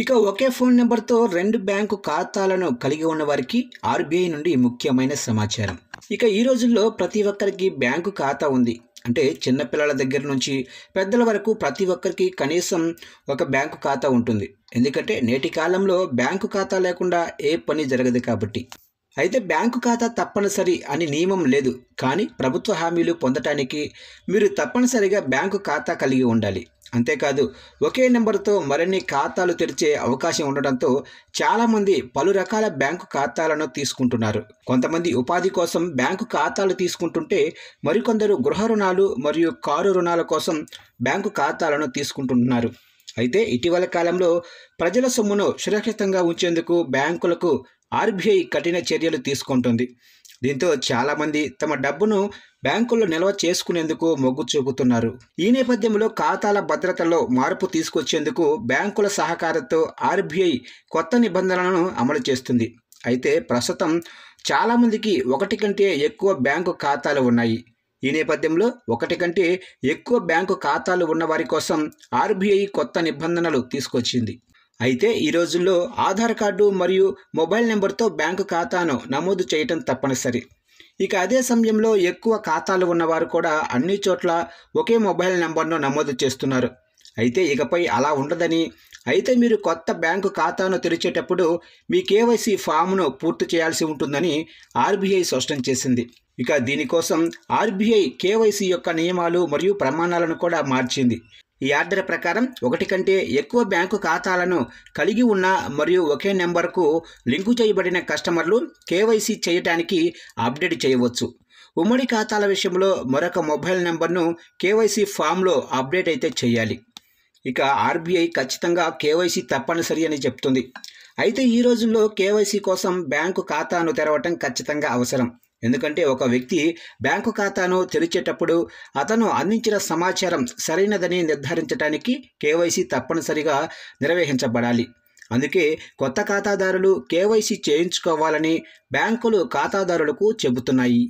ఇక ఒకే ఫోన్ నెంబర్‌తో 2 బ్యాంకు ఖాతాలను కలిగి ఉన్న వారికి ఆర్‌బీఐ నుండి ముఖ్యమైన సమాచారం. ఇక ఈ రోజుల్లో ప్రతి ఒక్కరికి బ్యాంకు ఖాతా ఉంది. అంటే చిన్న పిల్లల దగ్గర నుంచి పెద్దల వరకు ప్రతి ఒక్కరికి కనీసం ఒక బ్యాంకు ఖాతా ఉంటుంది. ఎందుకంటే నేటి కాలంలో బ్యాంకు ఖాతా లేకుండా ఏ పని జరగదు కాబట్టి. అయితే బ్యాంకు ఖాతా తప్పనిసరి అని నియమం లేదు. కానీ ప్రభుత్వ హామీలు పొందటానికి మీరు తప్పనిసరిగా బ్యాంకు ఖాతా కలిగి ఉండాలి. అంతేకాదు ఒకే నెంబర్తో మరిన్ని ఖాతాలు తెరిచే అవకాశం ఉండడంతో చాలామంది పలు రకాల బ్యాంకు ఖాతాలను తీసుకుంటున్నారు. కొంతమంది ఉపాధి కోసం బ్యాంకు ఖాతాలు తీసుకుంటుంటే మరికొందరు గృహ రుణాలు మరియు కారు రుణాల కోసం బ్యాంకు ఖాతాలను తీసుకుంటున్నారు. అయితే ఇటీవల కాలంలో ప్రజల సొమ్మును సురక్షితంగా ఉంచేందుకు బ్యాంకులకు ఆర్‌బీఐ కఠిన చర్యలు తీసుకుంటుంది. దీంతో చాలామంది తమ డబ్బును బ్యాంకుల్లో నిల్వ చేసుకునేందుకు మొగ్గు చూపుతున్నారు. ఈ నేపథ్యంలో ఖాతాల భద్రతలో మార్పు తీసుకొచ్చేందుకు బ్యాంకుల సహకారంతో ఆర్‌బీఐ కొత్త నిబంధనలను అమలు చేస్తుంది. అయితే ప్రస్తుతం చాలామందికి ఒకటి కంటే ఎక్కువ బ్యాంకు ఖాతాలు ఉన్నాయి. ఈ నేపథ్యంలో ఒకటి కంటే ఎక్కువ బ్యాంకు ఖాతాలు ఉన్న వారి కోసం ఆర్‌బీఐ కొత్త నిబంధనలు తీసుకొచ్చింది. అయితే ఈ రోజుల్లో ఆధార్ కార్డు మరియు మొబైల్ నెంబర్తో బ్యాంకు ఖాతాను నమోదు చేయటం తప్పనిసరి. ఇక అదే సమయంలో ఎక్కువ ఖాతాలు ఉన్నవారు కూడా అన్ని చోట్ల ఒకే మొబైల్ నెంబర్ను నమోదు చేస్తున్నారు. అయితే ఇకపై అలా ఉండదని, అయితే మీరు కొత్త బ్యాంకు ఖాతాను తెరిచేటప్పుడు మీ కేవైసీ ఫామ్ను పూర్తి చేయాల్సి ఉంటుందని ఆర్‌బీఐ స్పష్టం చేసింది. ఇక దీనికోసం ఆర్‌బీఐ కేవైసీ యొక్క నియమాలు మరియు ప్రమాణాలను కూడా మార్చింది. ఈ ఆర్డర్ ప్రకారం ఒకటి కంటే ఎక్కువ బ్యాంకు ఖాతాలను కలిగి ఉన్న మరియు ఒకే నెంబర్కు లింకు చేయబడిన కస్టమర్లు కేవైసీ చేయడానికి అప్డేట్ చేయవచ్చు. ఉమ్మడి ఖాతాల విషయంలో మరొక మొబైల్ నెంబర్ను కేవైసీ ఫామ్లో అప్డేట్ అయితే చేయాలి. ఇక ఆర్‌బీఐ ఖచ్చితంగా కేవైసీ తప్పనిసరి అని చెప్తుంది. అయితే ఈ రోజుల్లో కేవైసీ కోసం బ్యాంకు ఖాతాను తెరవటం ఖచ్చితంగా అవసరం. ఎందుకంటే ఒక వ్యక్తి బ్యాంకు ఖాతాను తెరిచేటప్పుడు అతను అందించిన సమాచారం సరైనదని నిర్ధారించడానికి కేవైసీ తప్పనిసరిగా నిర్వహించబడాలి. అందుకే కొత్త ఖాతాదారులు కేవైసీ చేయించుకోవాలని బ్యాంకులు ఖాతాదారులకు చెబుతున్నాయి.